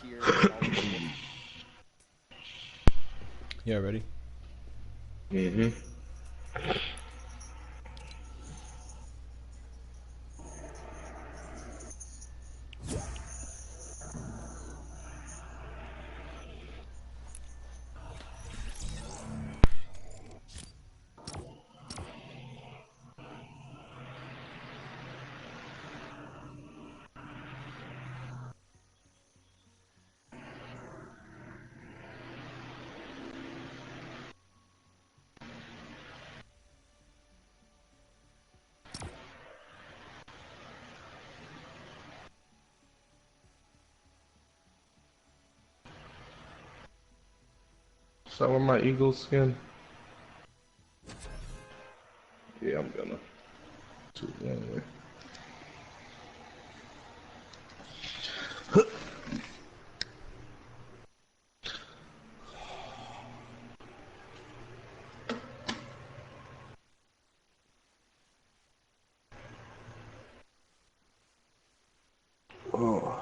here. Following Yeah, ready? Mm-hmm. Selling my eagle skin? Yeah, I'm gonna. Anyway. Oh.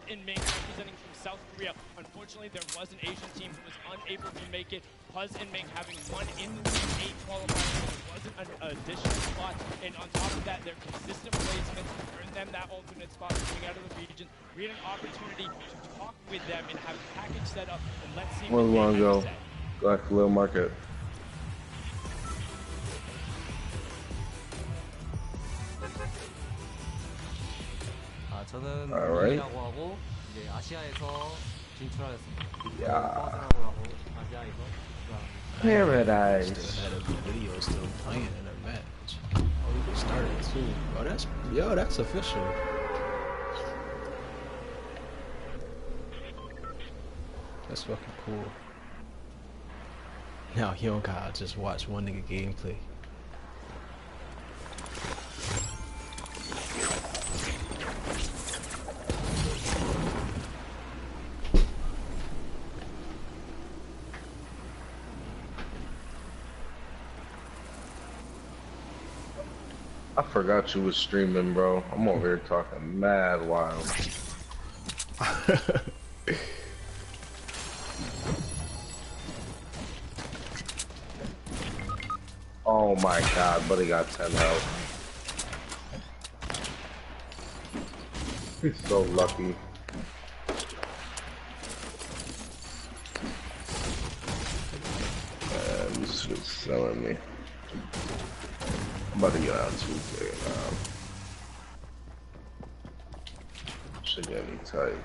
in Ming representing from South Korea. Unfortunately, there was an Asian team who was unable to make it. Puz and Ming having won in the Week 8 qualifier, there wasn't an additional spot. And on top of that, their consistent placements earned them that alternate spot coming out of the region. We had an opportunity to talk with them and have a package set up, and let's see Where what do they we want to have go? to say. Black Little Market. 저는 Alright. B라고 하고 이제 아시아에서 진출하였습니다. Yeah. 버즈라고 하고 아시아에서 Paradise. Still had a video still playing in a match. Oh, you can start it too. Oh, that's official. That's fucking cool. Now you don't gotta just watch one nigga gameplay. I forgot you was streaming, bro. I'm over here talking mad wild. Oh my god, buddy got 10 health. He's so lucky. This shit's selling me. I'm about to get out 2K now. Should get me tight.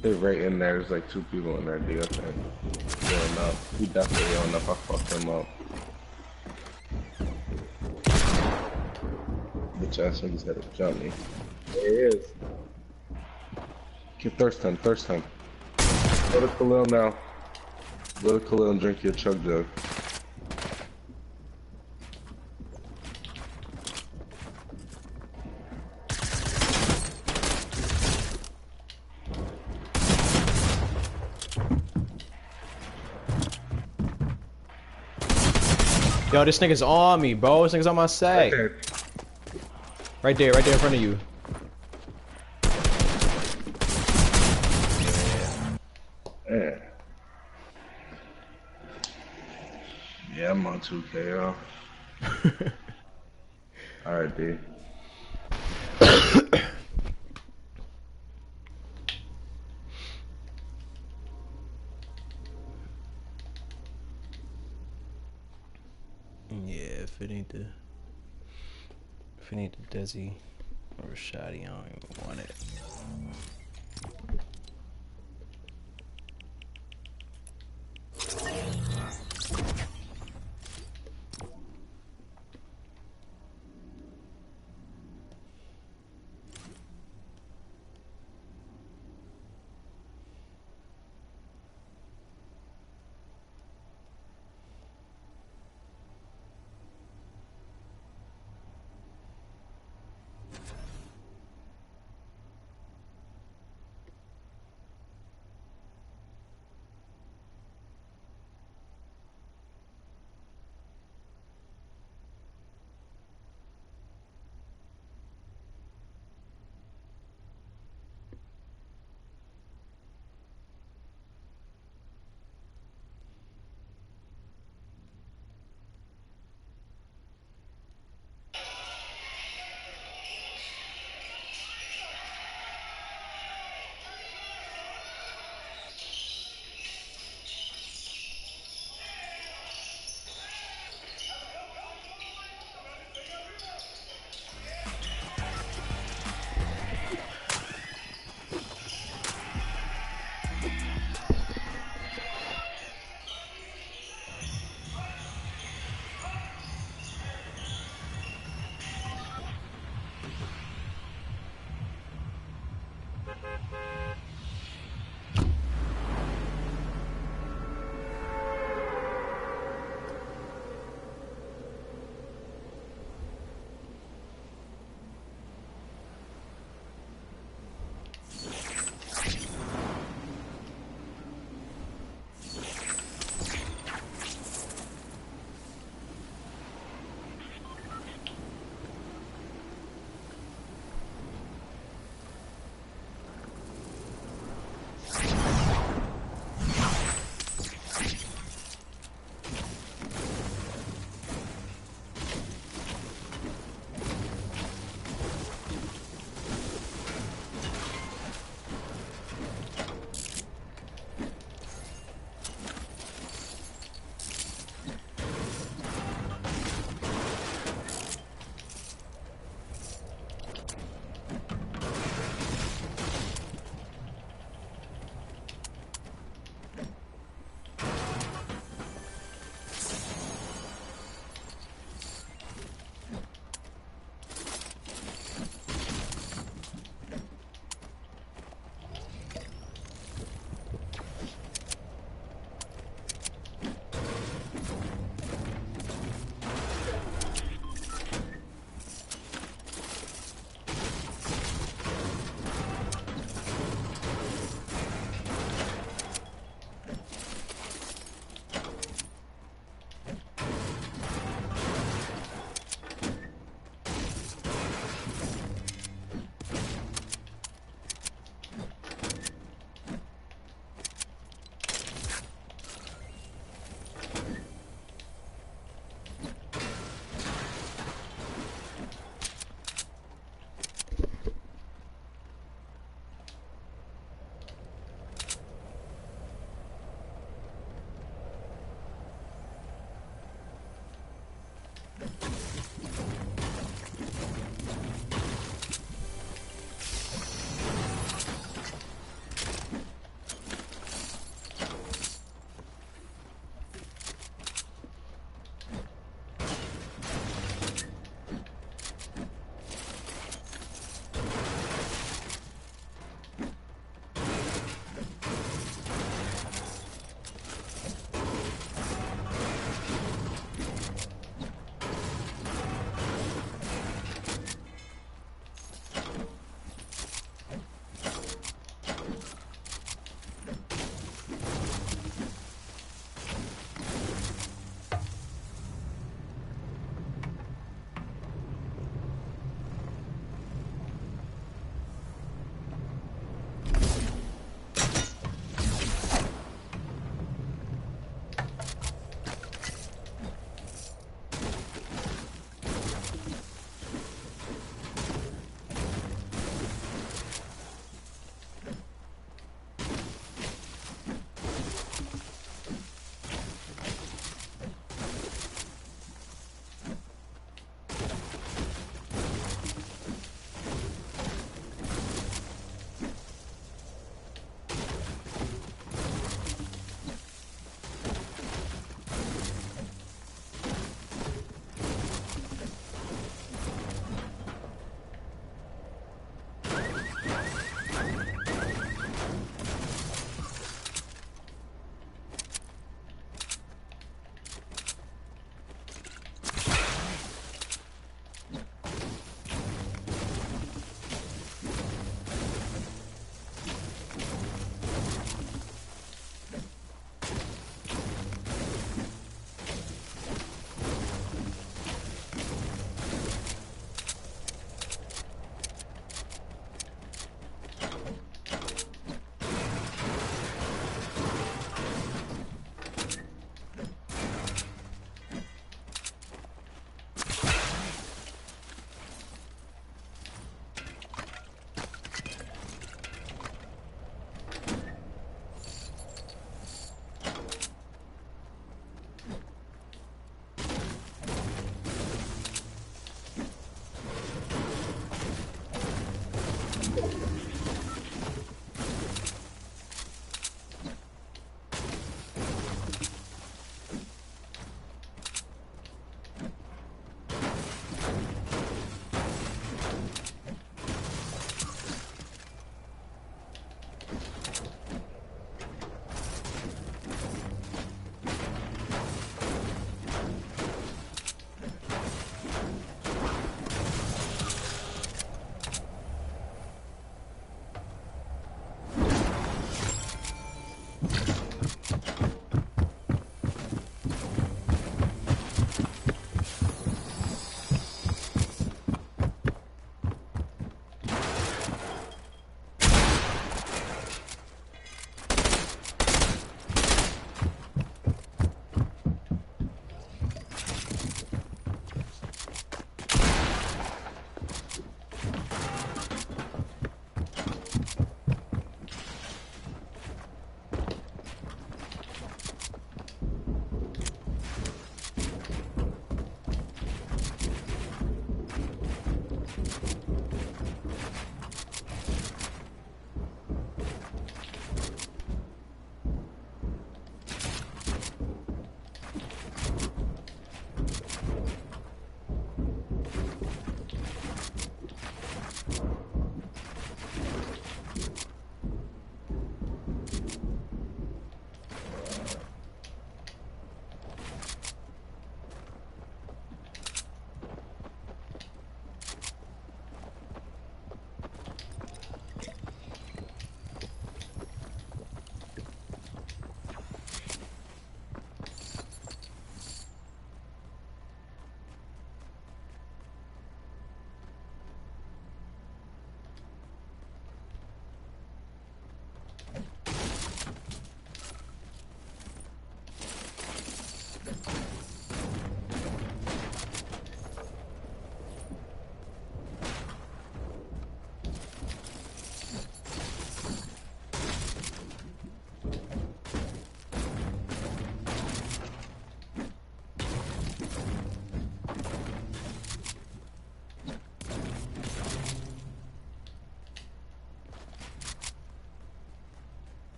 They're right in there. There's like 2 people in there, D, I think. Healing up. He definitely healing up. I fucked him up. Bitch ass niggas had to jump me. There he is. Get thirst time, thirst time. Go to Khalil now. Go to Khalil and drink your chug jug. Yo, this nigga's on me, bro. This nigga's on my side. Right there in front of you. Yeah. Yeah, I'm on 2K, yo. Alright, D. Yeah, if it ain't the Dezii or Shotty, I don't even want it.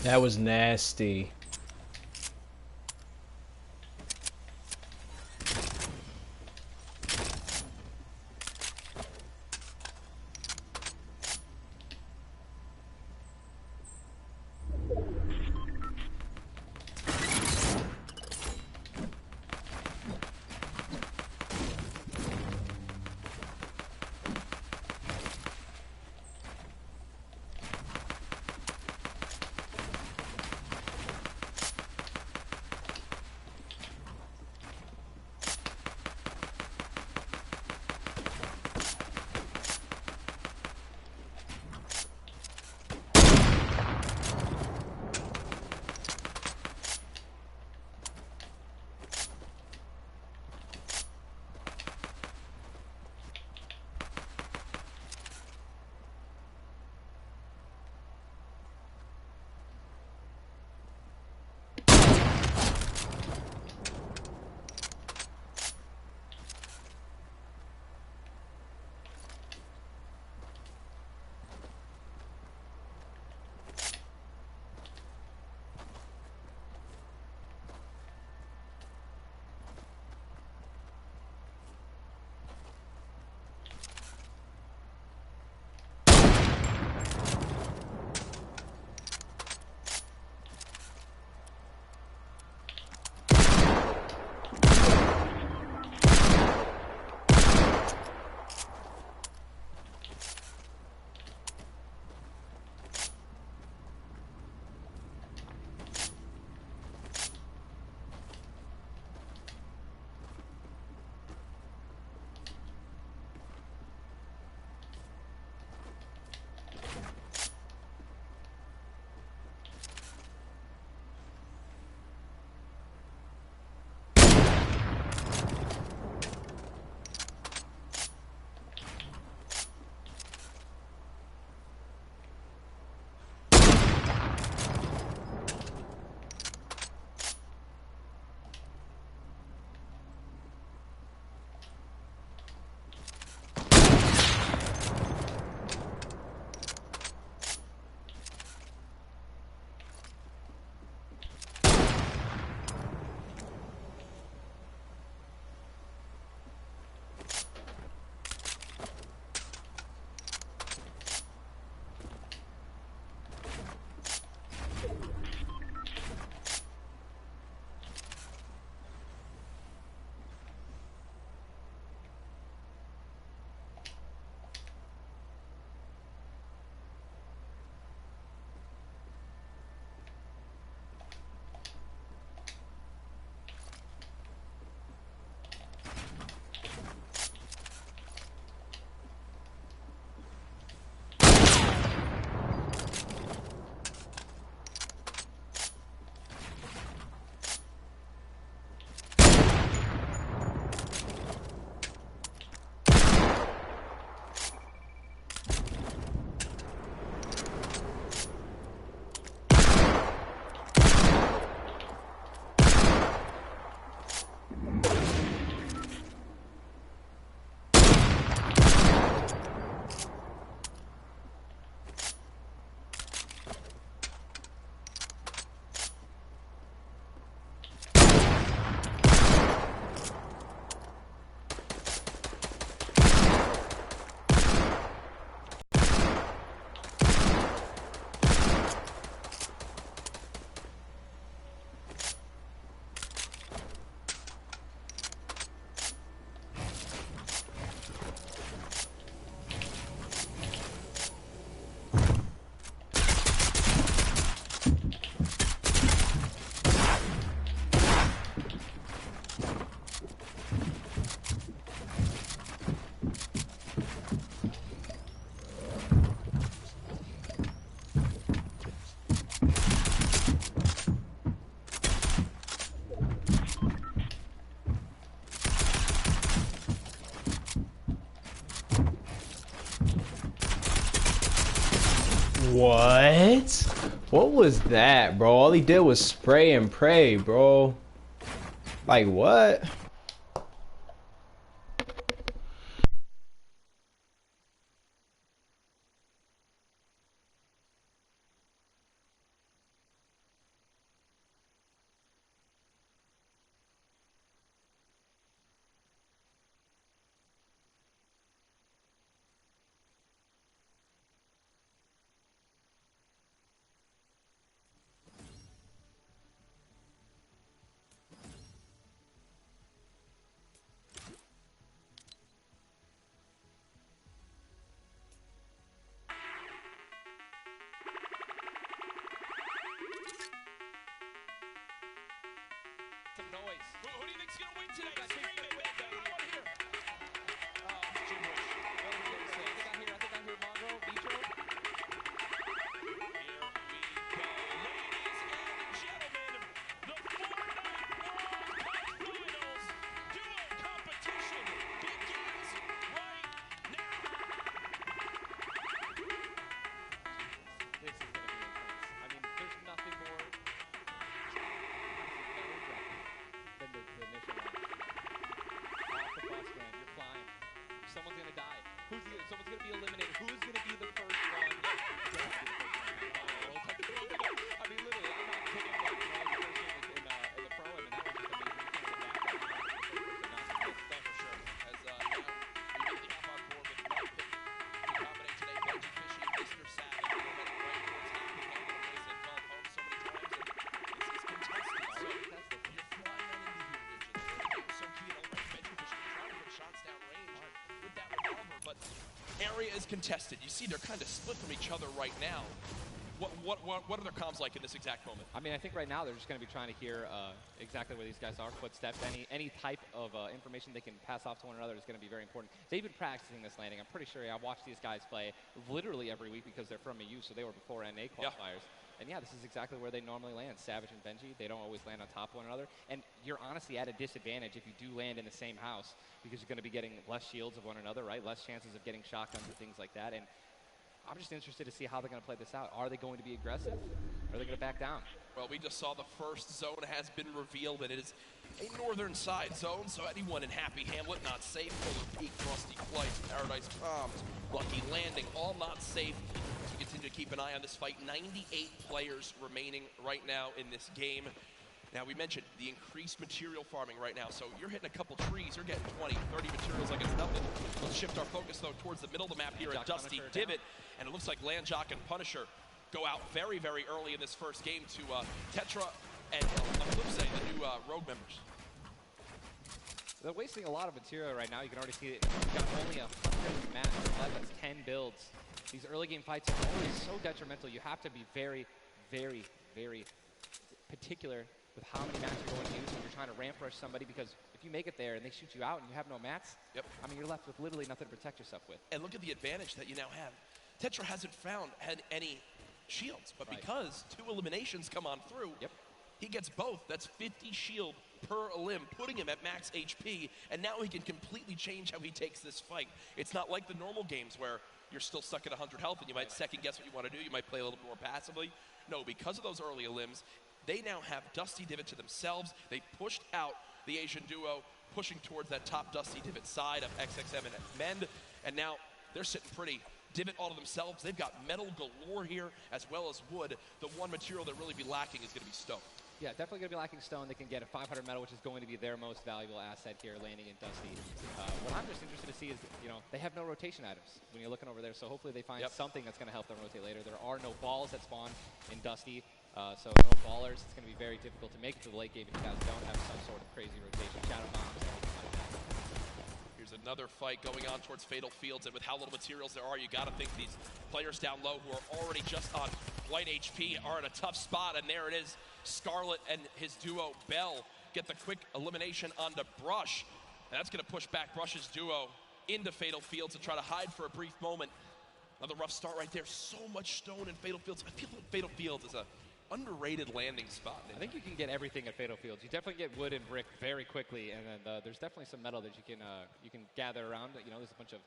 That was nasty. What? What was that, bro? All he did was spray and pray, bro. Like, what? choice. Who do you think's going to win tonight? I think Scream it. I want to hear. Jim Bush. What are we going to say? I think I hear Mongo, Vitro. Here we go. Ladies and gentlemen, the Fortnite World Cup Finals duo competition begins right now. This is going to be intense. I mean, there's nothing more than the initial one. Off the bus, man. You're flying. Someone's going to die. Someone's going to be eliminated. Who's going to be the first one? I mean, literally, I'm not kidding. Like, the first game was in the pro, and that was just amazing. For sure. As now we really have on board with Mark to dominate today. Benji Fishy, Mr. Savage, momentum right towards half the game. He's been called home so many times, and this is contested. So you're flying right into here, Richard. So key to Benji Fishy trying to put shots down range with that revolver, but area is contested. You see, they're kind of split from each other right now. What are their comms like in this exact moment? I mean, I think right now they're just going to be trying to hear exactly where these guys are, footsteps, any type of information they can pass off to one another is going to be very important. They've been practicing this landing. I'm pretty sure I watch these guys play literally every week because they're from EU, so they were before NA qualifiers. And yeah, this is exactly where they normally land. Savage and Benji, they don't always land on top of one another. And you're honestly at a disadvantage if you do land in the same house because you're going to be getting less shields of one another, right? Less chances of getting shotguns and things like that. And I'm just interested to see how they're going to play this out. Are they going to be aggressive? Or are they going to back down? Well, we just saw the first zone has been revealed, and it is a northern side zone, so anyone in Happy Hamlet not safe. Fuller Peak, Frosty Flights, Paradise Palms, Lucky Landing, all not safe. As we continue to keep an eye on this fight, 98 players remaining right now in this game. Now, we mentioned the increased material farming right now, so you're hitting a couple trees, you're getting 20, 30 materials like it's nothing. Let's shift our focus, though, towards the middle of the map here at Dusty Divot, and it looks like Landjock and Punisher go out very, very early in this first game to Tetra and Eclipse, the new Rogue members. They're wasting a lot of material right now. You can already see it. You've got only 100 matches left. That's 10 builds. These early game fights are always so detrimental. You have to be very, very, very particular with how many mats you're going to use when you're trying to ramp rush somebody, because if you make it there and they shoot you out and you have no mats, I mean, you're left with literally nothing to protect yourself with. And look at the advantage that you now have. Tetra hasn't had any shields, but because 2 eliminations come on through, he gets both. That's 50 shield per elim, putting him at max HP, and now he can completely change how he takes this fight. It's not like the normal games where you're still stuck at 100 health and you might second guess what you want to do. You might play a little more passively. No, because of those early elims, they now have Dusty Divot to themselves. They pushed out the Asian duo, pushing towards that top Dusty Divot side of XXM and Mend, and now they're sitting pretty. Divot all to themselves. They've got metal galore here, as well as wood. The one material that really be lacking is going to be stone. Yeah, definitely going to be lacking stone. They can get a 500 metal, which is going to be their most valuable asset here, landing in Dusty. What I'm just interested to see is, you know, they have no rotation items when you're looking over there, so hopefully they find something that's going to help them rotate later. There are no balls that spawn in Dusty, so no ballers. It's going to be very difficult to make it to the late game if you guys don't have some sort of crazy rotation. Shadow bombs, anything like that. Here's another fight going on towards Fatal Fields, and with how little materials there are, you got to think these players down low who are already just on light HP are in a tough spot, and there it is. Scarlet and his duo, Bell, get the quick elimination onto Brush. And that's going to push back Brush's duo into Fatal Fields to try to hide for a brief moment. Another rough start right there. So much stone in Fatal Fields. I feel like Fatal Fields is a underrated landing spot. I think you can get everything at Fatal Fields. You definitely get wood and brick very quickly, and then there's definitely some metal that you can gather around. You know, there's a bunch of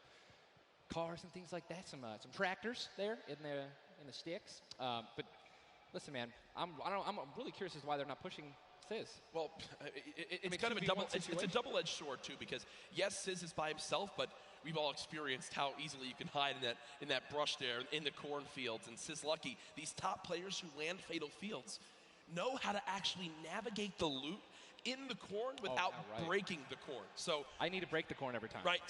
cars and things like that. Some tractors there in the sticks. But listen, man, I'm really curious as to why they're not pushing Sizz. Well, it's kind of a double-edged sword too, because yes, Sizz is by himself, but we've all experienced how easily you can hide in that brush there in the cornfields. And Sizz Lucky, these top players who land Fatal Fields know how to actually navigate the loot in the corn without breaking the corn. So I need to break the corn every time. Right,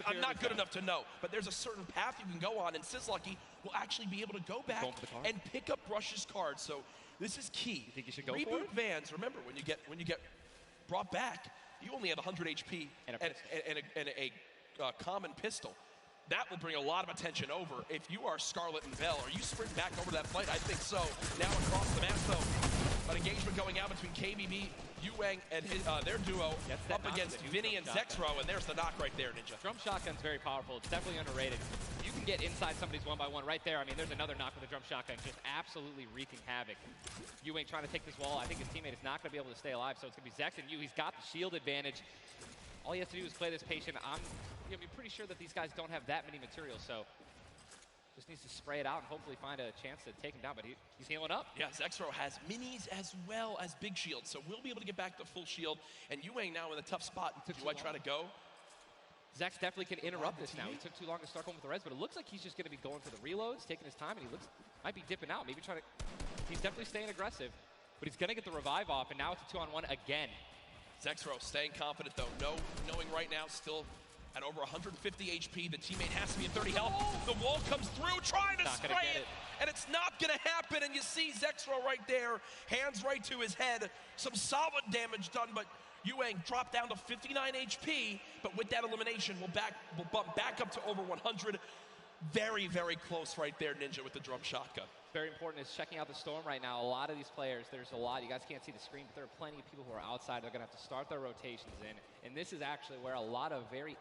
I'm not good enough to know, but there's a certain path you can go on, and Sizz Lucky will actually be able to go back and pick up Brush's cards. So this is key. You think you should go Reboot for it? Vans, remember, when you get brought back, you only have 100 HP and a common pistol. That will bring a lot of attention over. If you are Scarlet and Bell, are you sprint back over that fight? I think so. Now across the map, though. But engagement going out between KBB Yuang and their duo up against Vinny and Zexro, and there's the knock right there, Ninja. Drum shotgun's very powerful. It's definitely underrated. You can get inside somebody's 1-by-1 right there. I mean, there's another knock with a drum shotgun, just absolutely wreaking havoc. Yuang trying to take this wall. I think his teammate is not going to be able to stay alive, so it's going to be Zex and Yu. He's got the shield advantage. All he has to do is play this patient. I'm going to be pretty sure that these guys don't have that many materials, so just needs to spray it out and hopefully find a chance to take him down, but he's healing up. Yeah, Zexro has minis as well as big shields, so we'll be able to get back to full shield. And Yuang now in a tough spot. Do I try to go? Zex definitely can interrupt this now. He took too long to start going with the res, but it looks like he's just going to be going for the reloads, taking his time, and he might be dipping out, maybe trying to... He's definitely staying aggressive, but he's going to get the revive off, and now it's a 2-on-1 again. Zexro staying confident, though. Knowing right now still at over 150 HP. The teammate has to be at 30 health. The wall comes through, trying to spray it, and it's not going to happen. And you see Zexro right there, hands right to his head. Some solid damage done, but Yuang dropped down to 59 HP. But with that elimination, we'll bump back up to over 100. Very, very close right there, Ninja, with the drum shotgun. Very important is checking out the storm right now. A lot of these players, there's a lot. You guys can't see the screen, but there are plenty of people who are outside. They're going to have to start their rotations in. And this is actually where a lot of very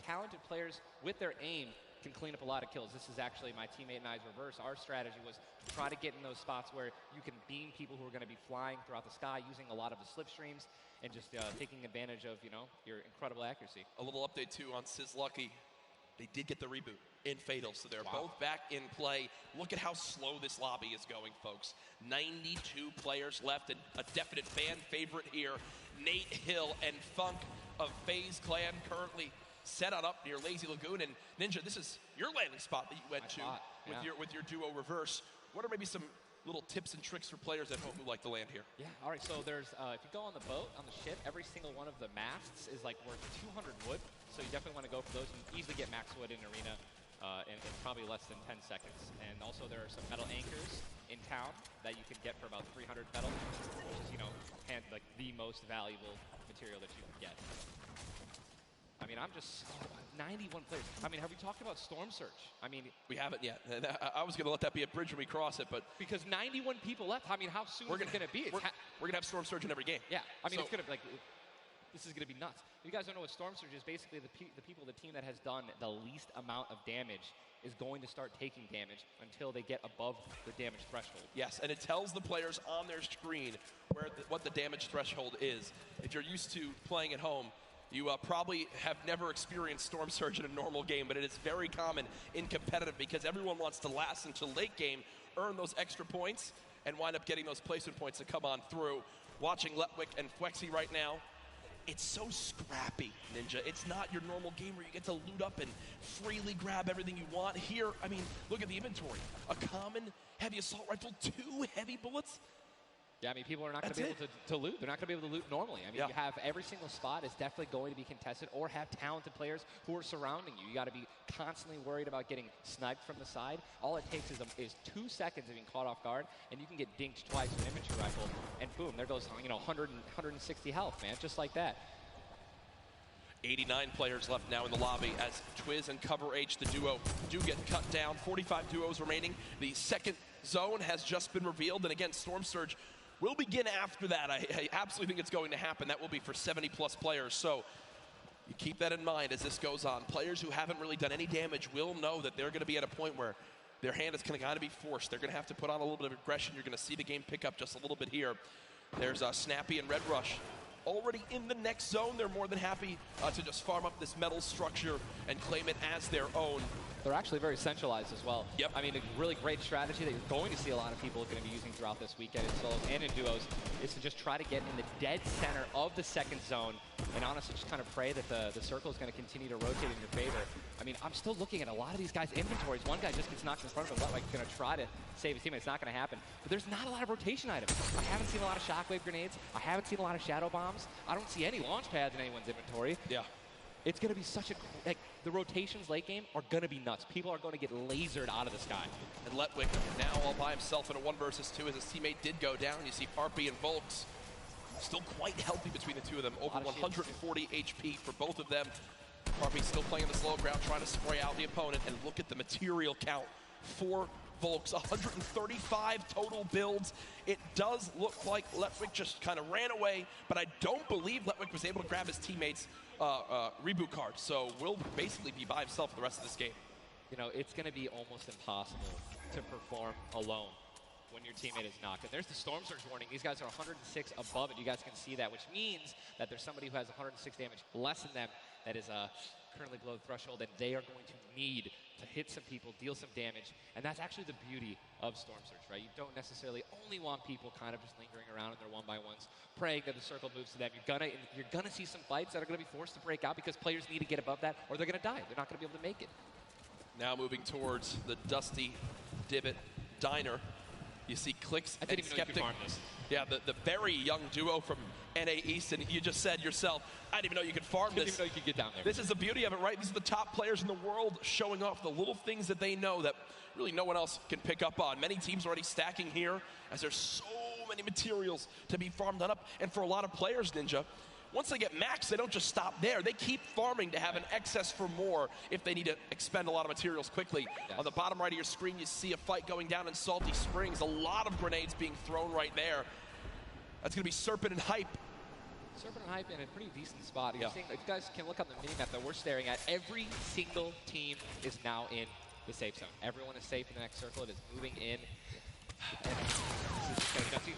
talented players with their aim can clean up a lot of kills. This is actually my teammate and I's reverse. Our strategy was to try to get in those spots where you can beam people who are going to be flying throughout the sky using a lot of the slipstreams and just taking advantage of, your incredible accuracy. A little update, too, on Sizlucky. They did get the reboot in Fatal, so they're both back in play. Look at how slow this lobby is going, folks. 92 players left, and a definite fan favorite here. Nate Hill and Funk of FaZe Clan currently set on up near Lazy Lagoon. And Ninja, this is your landing spot that you went to with your duo reverse. What are maybe some little tips and tricks for players at home who like to land here? Yeah, all right, so there's, if you go on the boat, on the ship, every single one of the masts is like worth 200 wood, so you definitely want to go for those. You can easily get max wood in Arena in probably less than 10 seconds. And also there are some metal anchors in town that you can get for about 300 metal, which is, like the most valuable material that you can get. I mean, I'm just 91 players. I mean, have we talked about Storm Surge? I mean, we haven't yet. I was going to let that be a bridge when we cross it, but because 91 people left. I mean, how soon is it going to be? We're going to have Storm Surge in every game. Yeah, I mean, it's going to be like this is going to be nuts. If you guys don't know what Storm Surge is, basically the team that has done the least amount of damage is going to start taking damage until they get above the damage threshold. Yes, and it tells the players on their screen what the damage threshold is. If you're used to playing at home, you probably have never experienced Storm Surge in a normal game, but it is very common in competitive because everyone wants to last until late game, earn those extra points, and wind up getting those placement points to come on through. Watching Letwick and Flexi right now, it's so scrappy, Ninja. It's not your normal game where you get to loot up and freely grab everything you want. Here, I mean, look at the inventory. A common heavy assault rifle, 2 heavy bullets. Yeah, I mean, people are not going to be able to loot. They're not going to be able to loot normally. I mean, you have every single spot is definitely going to be contested or have talented players who are surrounding you. You got to be constantly worried about getting sniped from the side. All it takes is 2 seconds of being caught off guard, and you can get dinked twice with an infantry rifle, and boom, there goes 160 health, man, just like that. 89 players left now in the lobby as Twiz and Cover H, the duo, do get cut down. 45 duos remaining. The second zone has just been revealed, and again, Storm Surge will begin after that. I absolutely think it's going to happen. That will be for 70-plus players. So you keep that in mind as this goes on. Players who haven't really done any damage will know that they're going to be at a point where their hand is going to be forced. They're going to have to put on a little bit of aggression. You're going to see the game pick up just a little bit here. There's Snappy and Red Rush already in the next zone. They're more than happy to just farm up this metal structure and claim it as their own. They're actually very centralized as well. Yep. I mean, a really great strategy that you're going to see a lot of people going to be using throughout this weekend in solos and in duos is to just try to get in the dead center of the second zone and honestly just kind of pray that the circle is going to continue to rotate in your favor. I mean, I'm still looking at a lot of these guys' inventories. One guy just gets knocked in front of him. Like, going to try to save his teammate. It's not going to happen. But there's not a lot of rotation items. I haven't seen a lot of shockwave grenades. I haven't seen a lot of shadow bombs. I don't see any launch pads in anyone's inventory. Yeah. It's going to be such a, the rotations late game are going to be nuts. People are going to get lasered out of the sky. And Letwick now all by himself in a 1 versus 2 as his teammate did go down. You see Parpy and Volks still quite healthy between the two of them. Over 140 HP for both of them. Parpy still playing the slow ground, trying to spray out the opponent. And look at the material count. 4 Volks, 135 total builds. It does look like Letwick just kind of ran away, but I don't believe Letwick was able to grab his teammate's reboot card. So will basically be by himself for the rest of this game. You know, it's going to be almost impossible to perform alone when your teammate is knocked. And there's the Storm Surge warning. These guys are 106 above it. You guys can see that, which means that there's somebody who has 106 damage less than them that is currently below the threshold, and they are going to need to hit some people, deal some damage. And that's actually the beauty of Storm Surge, right? You don't necessarily only want people kind of just lingering around in their one-by-ones, praying that the circle moves to them. You're gonna see some fights that are gonna be forced to break out because players need to get above that, or they're gonna die. They're not gonna be able to make it. Now moving towards the Dusty Divot Diner. You see Clicks I didn't and even know you could Skeptic. farm this. Yeah, the very young duo from NA East, and you just said yourself, I didn't even know you could farm Didn't this. even know you could get down there. This is the beauty of it, right? These are the top players in the world showing off the little things that they know that really no one else can pick up on. Many teams already stacking here as there's so many materials to be farmed up. And for a lot of players, Ninja, once they get max, they don't just stop there. They keep farming to have an excess for more if they need to expend a lot of materials quickly. Yes. On the bottom right of your screen, you see a fight going down in Salty Springs. A lot of grenades being thrown right there. That's going to be Serpent and Hype. Serpent and Hype in a pretty decent spot. Yeah. If you guys can look on the mini-map that we're staring at, every single team is now in the safe zone. Everyone is safe in the next circle. It is moving in. And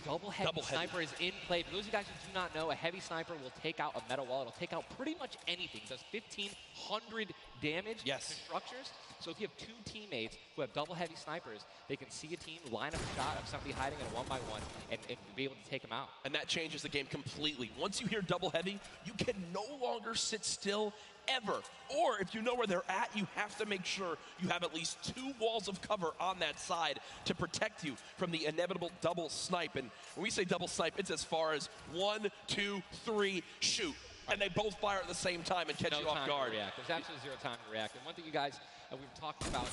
double heavy sniper is in play. For those of you guys who do not know, a heavy sniper will take out a metal wall. It'll take out pretty much anything. It does 1,500 damage to structures. So if you have two teammates who have double heavy snipers, they can see a team, line up a shot of somebody hiding in a one-by-one, and be able to take them out. And that changes the game completely. Once you hear double heavy, you can no longer sit still ever. Or if you know where they're at, you have to make sure you have at least 2 walls of cover on that side to protect you from the inevitable double snipe. And when we say double snipe, it's as far as 1, 2, 3, shoot. And they both fire at the same time and catch you off guard. There's absolutely zero time to react. And one thing you guys we were talking about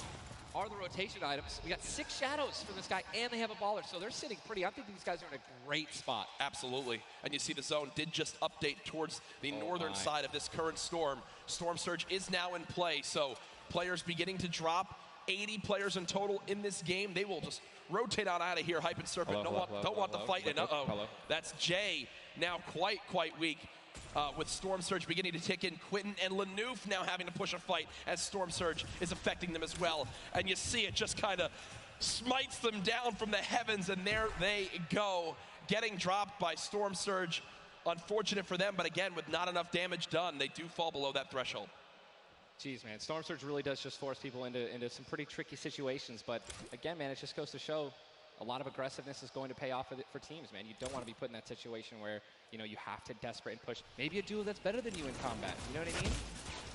are the rotation items. We got 6 shadows for this guy, and they have a baller, so they're sitting pretty. I think these guys are in a great spot. Absolutely. And you see the zone did just update towards the northern side of this current storm. Storm Surge is now in play, so players beginning to drop. 80 players in total in this game. They will just rotate on out of here. Hype and Serpent don't want the fight. And that's Jay now quite weak. With Storm Surge beginning to tick in. Quentin and Lanouf now having to push a fight as Storm Surge is affecting them as well. And you see it just kind of smites them down from the heavens, and there they go. Getting dropped by Storm Surge. Unfortunate for them, but again, with not enough damage done, they do fall below that threshold. Jeez, man, Storm Surge really does just force people into some pretty tricky situations. But again, man, it just goes to show a lot of aggressiveness is going to pay off for teams, man. You don't want to be put in that situation where, you know, you have to desperate and push. Maybe a duo that's better than you in combat. You know what I mean?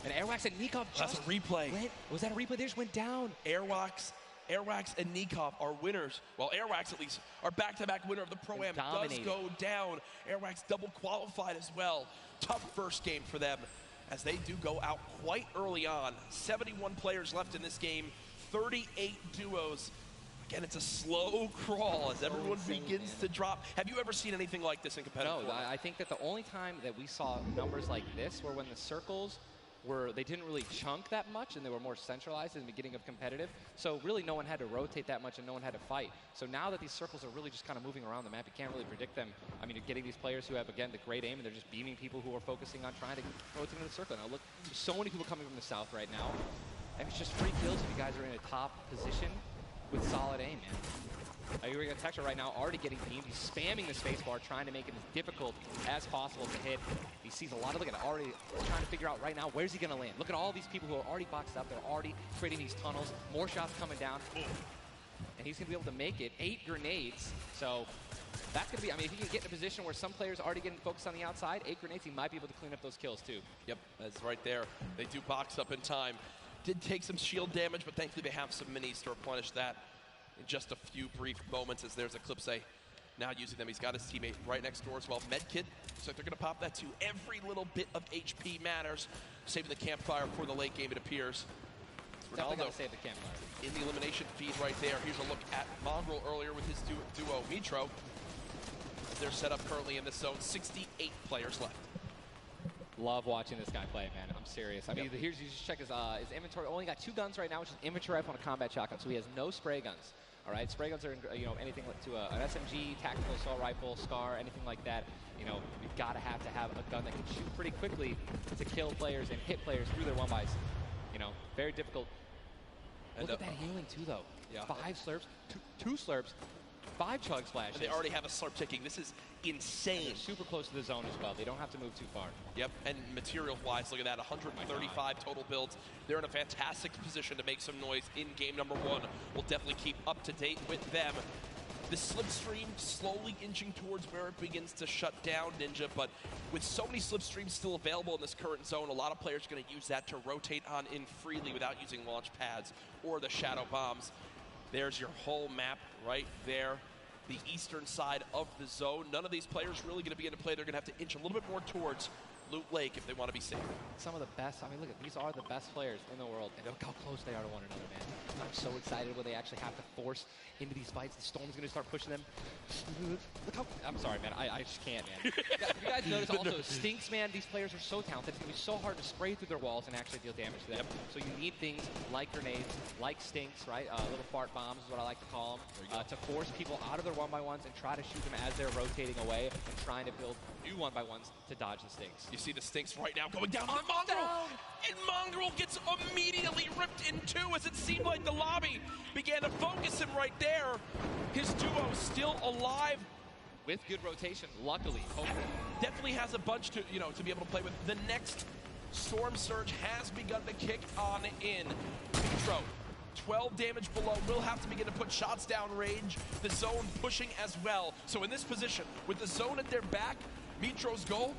And Airwax and Nikov That's a replay. Was that a replay? They just went down. Airwax and Nikov are winners. Well, Airwax at least are back-to-back winner of the Pro-Am. Does go down. Airwax double qualified as well. Tough first game for them as they do go out quite early on. 71 players left in this game, 38 duos. Again, it's a slow crawl as everyone begins to drop. Have you ever seen anything like this in competitive No, I think that the only time that we saw numbers like this were when the circles they didn't really chunk that much and they were more centralized in the beginning of competitive. So really no one had to rotate that much and no one had to fight. So now that these circles are really just kind of moving around the map, you can't really predict them. I mean, you're getting these players who have, again, the great aim, and they're just beaming people who are focusing on trying to rotate into the circle. Now look, there's so many people coming from the south right now. And it's just free kills if you guys are in a top position with solid aim, man. You're going to Texture right now, already getting beamed. He's spamming the spacebar, trying to make it as difficult as possible to hit. He sees a lot of, look at already trying to figure out right now, where's he going to land? Look at all these people who are already boxed up. They're already creating these tunnels. More shots coming down. And he's going to be able to make it. 8 grenades. So that's going to be, I mean, if he can get in a position where some players are already getting focused on the outside, 8 grenades, he might be able to clean up those kills too. Yep, that's right there. They do box up in time. Did take some shield damage, but thankfully they have some minis to replenish that in just a few brief moments as there's Eclipse now using them. He's got his teammate right next door as well. Medkit, so they're going to pop that too. Every little bit of HP matters. Saving the campfire for the late game, it appears. Definitely got to save the campfire. In the elimination feed right there. Here's a look at Mongrel earlier with his duo Mitro. They're set up currently in this zone. 68 players left. Love watching this guy play, man. I'm serious. I mean, here's, you just check his inventory. Only got 2 guns right now, which is inventory rifle and a combat shotgun, so he has no spray guns. All right, spray guns are, you know, anything to an SMG, tactical assault rifle, SCAR, anything like that. You know, you've got to have a gun that can shoot pretty quickly to kill players and hit players through their 1-bys. You know, very difficult. Look at that healing too, though. Yeah. 5 slurps, two slurps, 5 chug splashes. And they already have a slurp ticking. This is insane. Super close to the zone as well. They don't have to move too far. Yep, and material-wise, look at that, 135 total builds. They're in a fantastic position to make some noise in game number 1. We'll definitely keep up to date with them. The slipstream slowly inching towards where it begins to shut down Ninja, but with so many slipstreams still available in this current zone, a lot of players are going to use that to rotate on in freely without using launch pads or the shadow bombs. There's your whole map right there. The eastern side of the zone. None of these players really going to be into play. They're going to have to inch a little bit more towards Loot Lake if they want to be safe. Some of the best, I mean, look, these are the best players in the world, and look how close they are to one another, man. I'm so excited when they actually have to force into these fights. The Storm's going to start pushing them. Look how, I'm sorry, man. I just can't, man. You guys notice also, Stinks, man, these players are so talented. It's going to be so hard to spray through their walls and actually deal damage to them. So you need things like grenades, like Stinks, right? Little fart bombs is what I like to call them, to force people out of their 1-by-1s and try to shoot them as they're rotating away and trying to build new 1-by-1s to dodge the Stinks. You see the Stinks right now going down on Mongrel, and Mongrel gets immediately ripped in two as it seemed like the lobby began to focus him right there. His duo still alive. With good rotation, luckily, hopefully. Definitely has a bunch to, you know, to be able to play with. The next Storm Surge has begun to kick on in. Mitro, 12 damage below, will have to begin to put shots down range. The zone pushing as well. So in this position, with the zone at their back, Mitro's goal,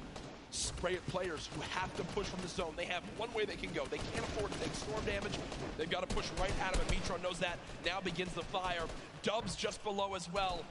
spray at players who have to push from the zone. They have one way they can go. They can't afford to take storm damage. They've got to push right at him, and Mitro knows that. Now begins the fire. Dubs just below as well.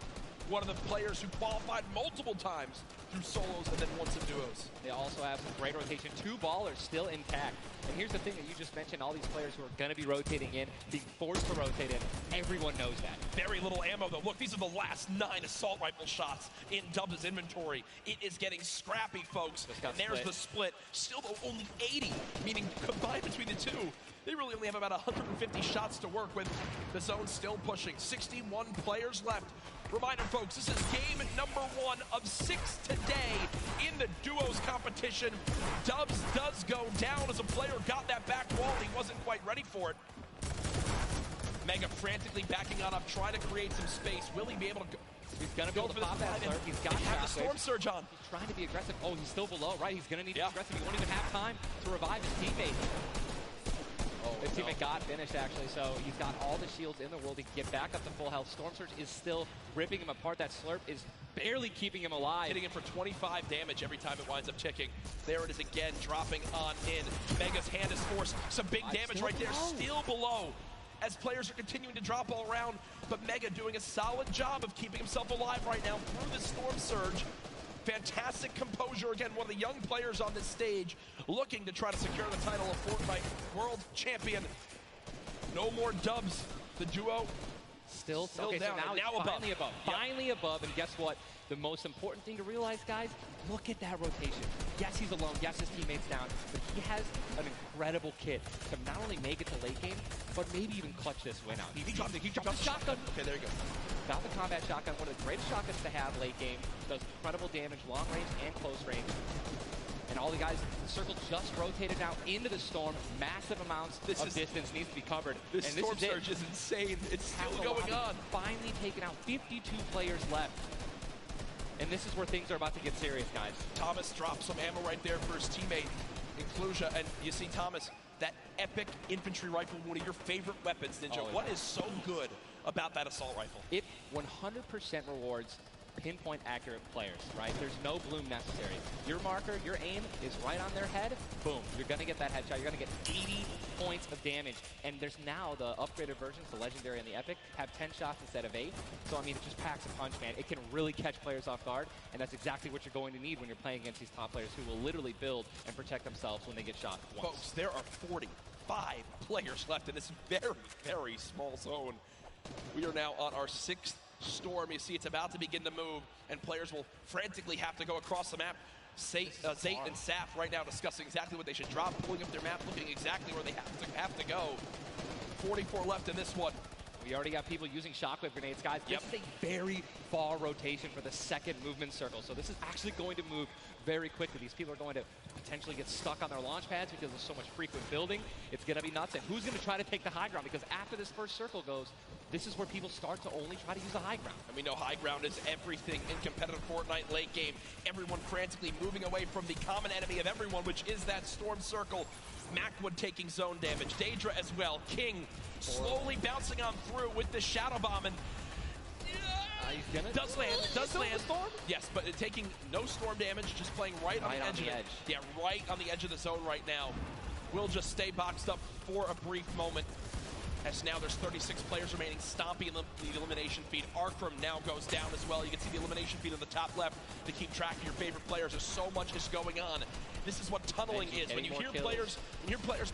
One of the players who qualified multiple times through solos and then once in duos. They also have some great rotation. 2 ballers still intact. And here's the thing that you just mentioned, all these players who are going to be rotating in, being forced to rotate in, everyone knows that. Very little ammo, though. Look, these are the last 9 assault rifle shots in Dubs' inventory. It is getting scrappy, folks. And there's the split. Still, though, only 80, meaning combined between the two, they really only have about 150 shots to work with. The zone still pushing. 61 players left. Reminder, folks, this is game number 1 of 6 today in the duos competition. Dubs does go down as a player got that back wall. He wasn't quite ready for it. Mega frantically backing on up, trying to create some space. Will he be able to go? He's going to be able to pop that slurp. He's got the Storm Surge on. He's trying to be aggressive. Oh, he's still below, right? He's going to need to be aggressive. He won't even have time to revive his teammate. His teammate got finished, actually, so he's got all the shields in the world. He can get back up to full health. Storm Surge is still ripping him apart. That slurp is barely keeping him alive. Hitting him for 25 damage every time it winds up ticking. There it is again, dropping on in. Mega's hand is forced. Some big damage right there, still below. As players are continuing to drop all around, but Mega doing a solid job of keeping himself alive right now through the Storm Surge. Fantastic composure. Again, one of the young players on this stage looking to try to secure the title of Fortnite World Champion. No more Dubs. The duo still okay, down. So now finally above. Yep. Finally above, and guess what? The most important thing to realize, guys, look at that rotation. Yes, he's alone. Yes, his teammate's down. But he has an incredible kit to not only make it to late game, but maybe even clutch this win out. He dropped the shotgun. Okay, there you go. Got the combat shotgun, one of the greatest shotguns to have late game. Does incredible damage, long range and close range. And all the guys, the circle just rotated now into the storm. Massive amounts of distance needs to be covered. This Storm Surge is insane. It's still going on. Finally taken out. 52 players left. And this is where things are about to get serious, guys. Thomas drops some ammo right there for his teammate, Inclusia. And you see Thomas, that epic infantry rifle, one of your favorite weapons, Ninja. What is so good about that assault rifle? It 100% rewards pinpoint accurate players, right? There's no bloom necessary. Your marker, your aim is right on their head. Boom. You're going to get that headshot. You're going to get 80 points of damage. And there's now the upgraded versions, the Legendary and the Epic, have 10 shots instead of 8. So, I mean, it just packs a punch, man. It can really catch players off guard. And that's exactly what you're going to need when you're playing against these top players who will literally build and protect themselves when they get shot once. Folks, there are 45 players left in this very, very small zone. We are now on our 6th storm. You see it's about to begin to move, and players will frantically have to go across the map. Zait and Saf right now discussing exactly what they should drop, pulling up their map, looking exactly where they have to go. 44 left in this one. We already got people using shockwave grenades, guys. This is a very far rotation for the second movement circle, so this is actually going to move very quickly. These people are going to potentially get stuck on their launch pads because there's so much frequent building. It's going to be nuts. And who's going to try to take the high ground? Because after this first circle goes, this is where people start to only try to use the high ground. And we know high ground is everything in competitive Fortnite late game. Everyone frantically moving away from the common enemy of everyone, which is that storm circle. Macwood taking zone damage. Daedra as well. King slowly bouncing on through with the Shadow Bomb. And does land. Storm? Yes, but taking no storm damage, just playing right on the edge. Yeah, right on the edge of the zone right now. Will just stay boxed up for a brief moment. As now there's 36 players remaining, stomping the elimination feed. Arkram now goes down as well. You can see the elimination feed on the top left to keep track of your favorite players. There's so much is going on. This is what tunneling is. When you hear players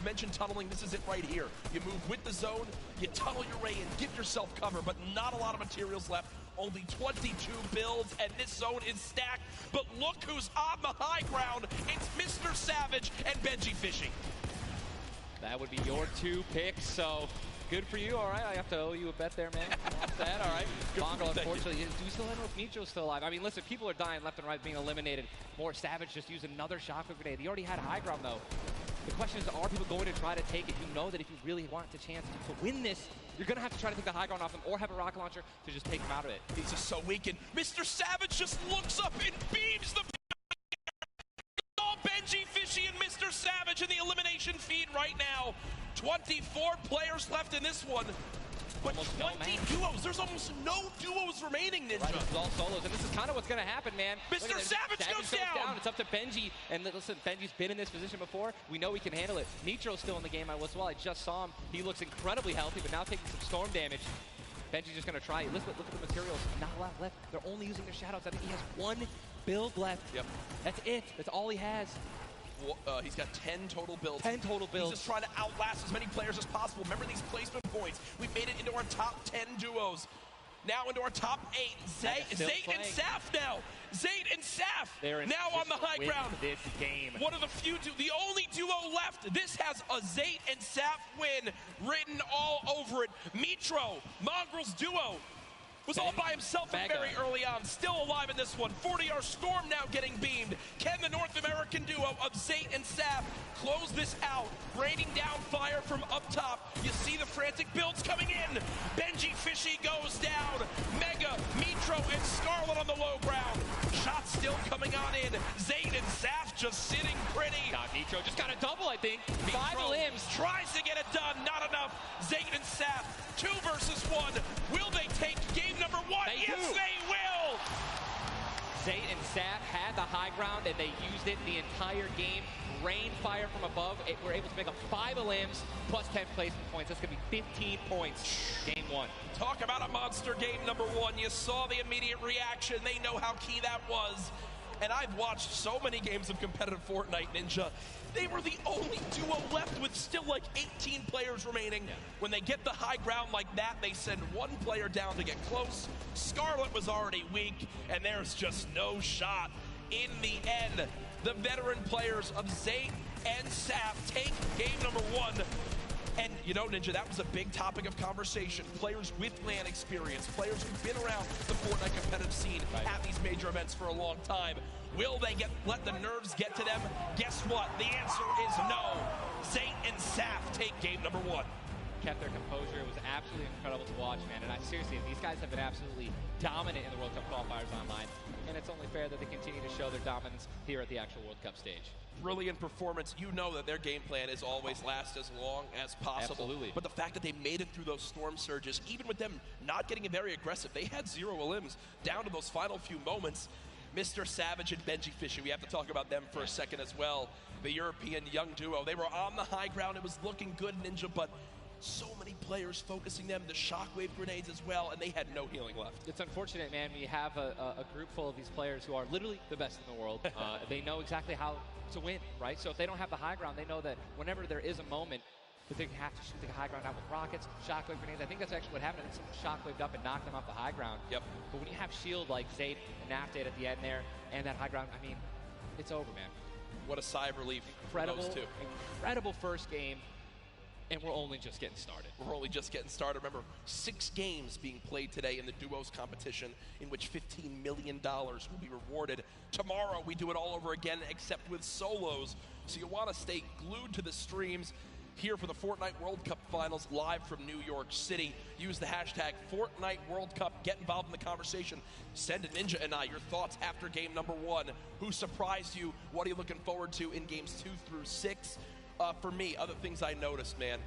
mention tunneling, this is it right here. You move with the zone, you tunnel your way in, give yourself cover, but not a lot of materials left. Only 22 builds, and this zone is stacked. But look who's on the high ground. It's Mr. Savage and Benji Fishy. That would be your 2 picks, so good for you. All right, I have to owe you a bet there, man. Off that, all right. Mongrel, unfortunately, do we still know if Nitro's still alive? I mean, listen, people are dying left and right, being eliminated. More Savage just used another shockwave grenade. He already had a high ground, though. The question is, are people going to try to take it? You know that if you really want the chance to win this, you're going to have to try to take the high ground off him or have a rocket launcher to just take him out of it. He's just so weakened. Mr. Savage just looks up and beams the Benji Fishy and Mr. Savage in the elimination feed right now. 24 players left in this one. But almost 20 duos. There's almost no duos remaining, Ninja. Right, it's all solos, and this is kind of what's going to happen, man. Mr. Savage goes down. It's up to Benji, and listen, Benji's been in this position before. We know he can handle it. Nitro's still in the game as well. I just saw him. He looks incredibly healthy, but now taking some storm damage. Benji's just going to try it. Look at the materials. Not a lot left. They're only using their shadows. I think he has 1 build left. Yep. That's it. That's all he has. He's got 10 total builds. 10 total builds. He's just trying to outlast as many players as possible. Remember these placement points. We've made it into our top 10 duos. Now into our top 8. Zayt and Saf now. Zayt and Saf now on the high ground. This game. One of the only duo left. This has a Zayt and Saf win written all over it. Mitro, Mongrel's duo, was all by himself very early on. Still alive in this one. 40R Storm now getting beamed. Can the North American duo of Zayt and Saf close this out? Raining down fire from up top. You see the frantic builds coming in. Benji Fishy goes down. Mega, Mitro, and Scarlet on the low ground. Shots still coming on in. Zayt and Saf just sitting pretty. Mitro just got a double, I think. Mitro 5 limbs. Tries to get it done. Not enough. Zayt and Saf, 2 versus 1. Will they take game number 1? Yes, they will! Zayt and Saf had the high ground, and they used it the entire game. Rain fire from above. We're able to make up 5 limbs plus 10 placement points. That's going to be 15 points. Game 1. Talk about a monster game number 1. You saw the immediate reaction. They know how key that was. And I've watched so many games of competitive Fortnite, Ninja. They were the only duo left with still like 18 players remaining. Yeah. When they get the high ground like that, they send 1 player down to get close. Scarlet was already weak, and there's just no shot. In the end, the veteran players of Zayt and Saf take game number 1. And you know, Ninja, that was a big topic of conversation. Players with LAN experience, players who've been around the Fortnite competitive scene at these major events for a long time. Will they let the nerves get to them? Guess what? The answer is no. Zayt and Saf take game number 1. Kept their composure. It was absolutely incredible to watch, man. And seriously, these guys have been absolutely dominant in the World Cup qualifiers online. And it's only fair that they continue to show their dominance here at the actual World Cup stage. Brilliant performance. You know that their game plan is always last as long as possible. Absolutely. But the fact that they made it through those storm surges, even with them not getting very aggressive, they had 0 limbs down to those final few moments. Mr. Savage and Benji Fishy, we have to talk about them for a second as well. The European young duo. They were on the high ground. It was looking good, Ninja, but so many players focusing them, the shockwave grenades as well, and they had no healing left. It's unfortunate, man. We have a group full of these players who are literally the best in the world. They know exactly how to win, right? So if they don't have the high ground, they know that whenever there is a moment that they have to shoot the high ground out with rockets, shockwave grenades. I think that's actually what happened. Someone shockwaved up and knocked them off the high ground. Yep. But when you have shield like Zayt and Naftate at the end there, and that high ground, I mean, it's over, man. What a sigh of relief. Incredible, for those two. incredible first game. And we're only just getting started. We're only just getting started. Remember, 6 games being played today in the duos competition, in which $15 million will be rewarded. Tomorrow, we do it all over again, except with solos. So you'll want to stay glued to the streams here for the Fortnite World Cup Finals live from New York City. Use the hashtag Fortnite World Cup. Get involved in the conversation. Send to Ninja and I your thoughts after game number 1. Who surprised you? What are you looking forward to in games 2 through 6? For me, other things I noticed, man,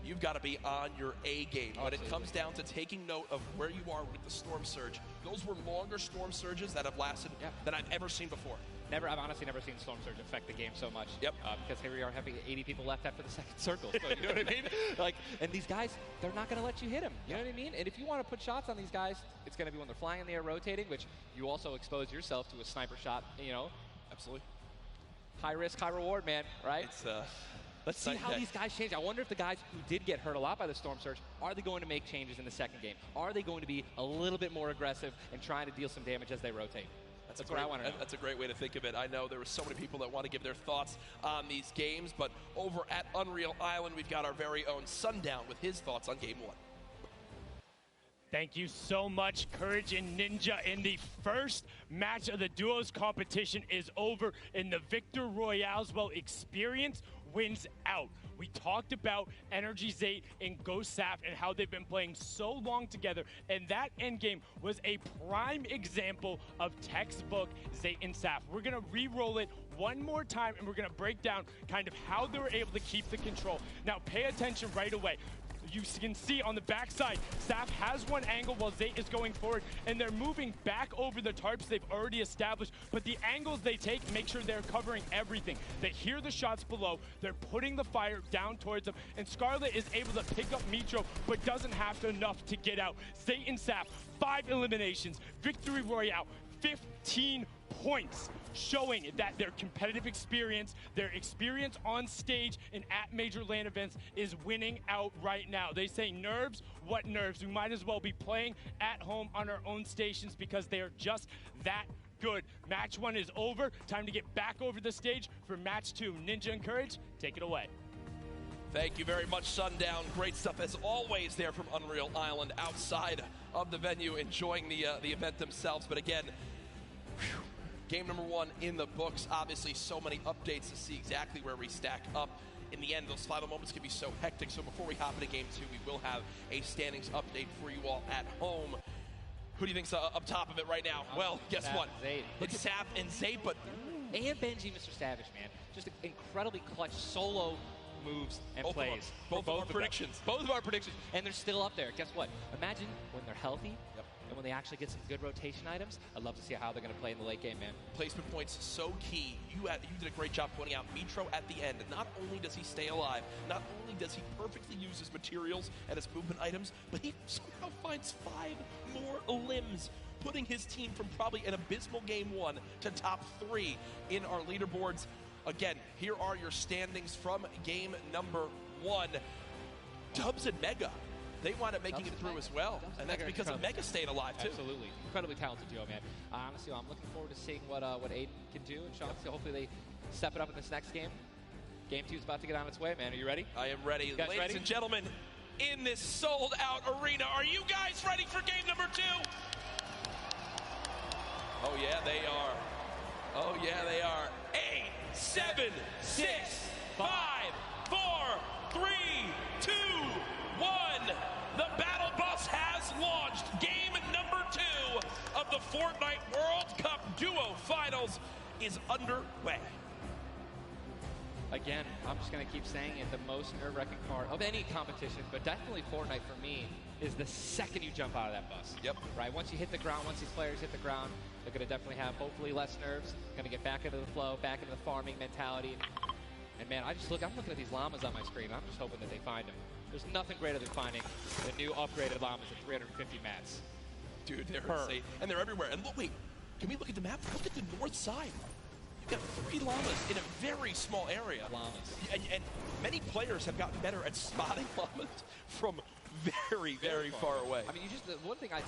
you've got to be on your A game. When it comes down to taking note of where you are with the storm surge, those were longer storm surges that have lasted than I've ever seen before. I've honestly never seen Storm Surge affect the game so much. Yep. Because here we are having 80 people left after the second circle. So, you know what I mean? Like, and these guys, they're not going to let you hit them. You know what I mean? And if you want to put shots on these guys, it's going to be when they're flying in the air, rotating, which you also expose yourself to a sniper shot. You know. Absolutely. High risk, high reward, man. Right? It's Let's see how these guys change. I wonder if the guys who did get hurt a lot by the Storm Surge, are they going to make changes in the second game? Are they going to be a little bit more aggressive and trying to deal some damage as they rotate? That's what I want to know. That's a great way to think of it. I know there were so many people that want to give their thoughts on these games, but over at Unreal Island, we've got our very own Sundown with his thoughts on game 1. Thank you so much, Courage and Ninja. And the first match of the duos competition is over, and the Victor Royale's experience wins out. We talked about Energy Zate and Ghost Saf and how they've been playing so long together, and that endgame was a prime example of textbook Zate and Saf. We're going to re-roll it one more time, and we're going to break down kind of how they were able to keep the control. Now, pay attention right away. You can see on the backside, Saf has one angle while Zate is going forward, and they're moving back over the tarps they've already established, but the angles they take make sure they're covering everything. They hear the shots below, they're putting the fire down towards them, and Scarlet is able to pick up Mitro, but doesn't have enough to get out. Zate and Saf, 5 eliminations, Victory Royale, 15 points, showing that their competitive experience, their experience on stage and at major LAN events is winning out right now. They say nerves, what nerves? We might as well be playing at home on our own stations because they are just that good. Match 1 is over. Time to get back over the stage for match 2. Ninja and Courage, take it away. Thank you very much, Sundown. Great stuff as always there from Unreal Island outside of the venue, enjoying the event themselves. But again, game number 1 in the books. Obviously, so many updates to see exactly where we stack up. In the end, those final moments can be so hectic. So before we hop into game 2, we will have a standings update for you all at home. Who do you think's up top of it right now? Well, guess what? It's Saf and Zate, but... And Benji, Mr. Savage, man. Just incredibly clutch solo moves and plays. Both of our predictions. Both of our predictions. And they're still up there. Guess what? Imagine when they're healthy and when they actually get some good rotation items. I'd love to see how they're going to play in the late game, man. Placement points so key. You did a great job pointing out Mitro at the end. Not only does he stay alive, not only does he perfectly use his materials and his movement items, but he somehow finds 5 more limbs, putting his team from probably an abysmal game 1 to top 3 in our leaderboards. Again, here are your standings from game number 1. Dubs and Mega, they wound up making it through as well, and that's because of Mega staying alive too. Absolutely, incredibly talented duo, man. Honestly, I'm looking forward to seeing what Aiden can do, and Sean, so hopefully they step it up in this next game. Game 2 is about to get on its way, man. Are you ready? I am ready. Ladies and gentlemen, in this sold-out arena, are you guys ready for game number 2? Oh yeah, they are. Oh yeah, they are. 8, 7, 6, 5, 4, 3, 2, 1. The battle bus has launched. Game number 2 of the Fortnite World Cup Duo Finals is underway. Again, I'm just going to keep saying it, the most nerve-wracking part of any competition, but definitely Fortnite for me, is the second you jump out of that bus. Yep. Right? Once you hit the ground, once these players hit the ground, they're going to definitely have hopefully less nerves, going to get back into the flow, back into the farming mentality. And man, I'm looking at these llamas on my screen. I'm just hoping that they find them. There's nothing greater than finding the new upgraded llamas at 350 mats. Dude, they're insane. And they're everywhere. And look, wait, can we look at the map? Look at the north side. You've got 3 llamas in a very small area. Llamas. And many players have gotten better at spotting llamas from very, very far away. I mean, the one thing I was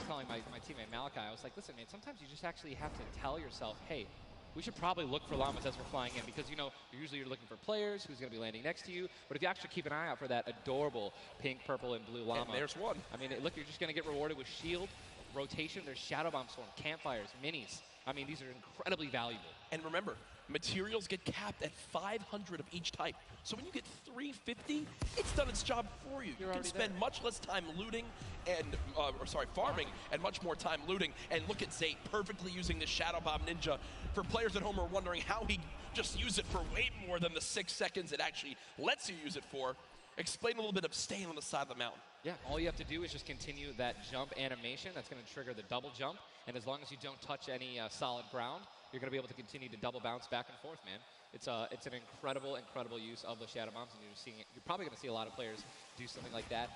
telling my teammate Malachi, I was like, listen, man, sometimes you just actually have to tell yourself, hey, we should probably look for llamas as we're flying in because, you know, usually you're looking for players who's going to be landing next to you. But if you actually keep an eye out for that adorable pink, purple, and blue llama. And there's one. I mean, look, you're just going to get rewarded with shield, rotation. There's Shadow Bomb Storm, campfires, minis. I mean, these are incredibly valuable. And remember, materials get capped at 500 of each type. So when you get 350, it's done its job for you. You can spend much less time looting and, farming, and much more time looting. And look at Dezii perfectly using the Shadow Bomb Ninja. For players at home who are wondering how he just used it for way more than the 6 seconds it actually lets you use it for, explain a little bit of staying on the side of the mountain. Yeah, all you have to do is just continue that jump animation. That's going to trigger the double jump. And as long as you don't touch any solid ground, you're going to be able to continue to double bounce back and forth, man. It's an incredible use of the Shadow Bombs, and you're probably going to see a lot of players do something like that.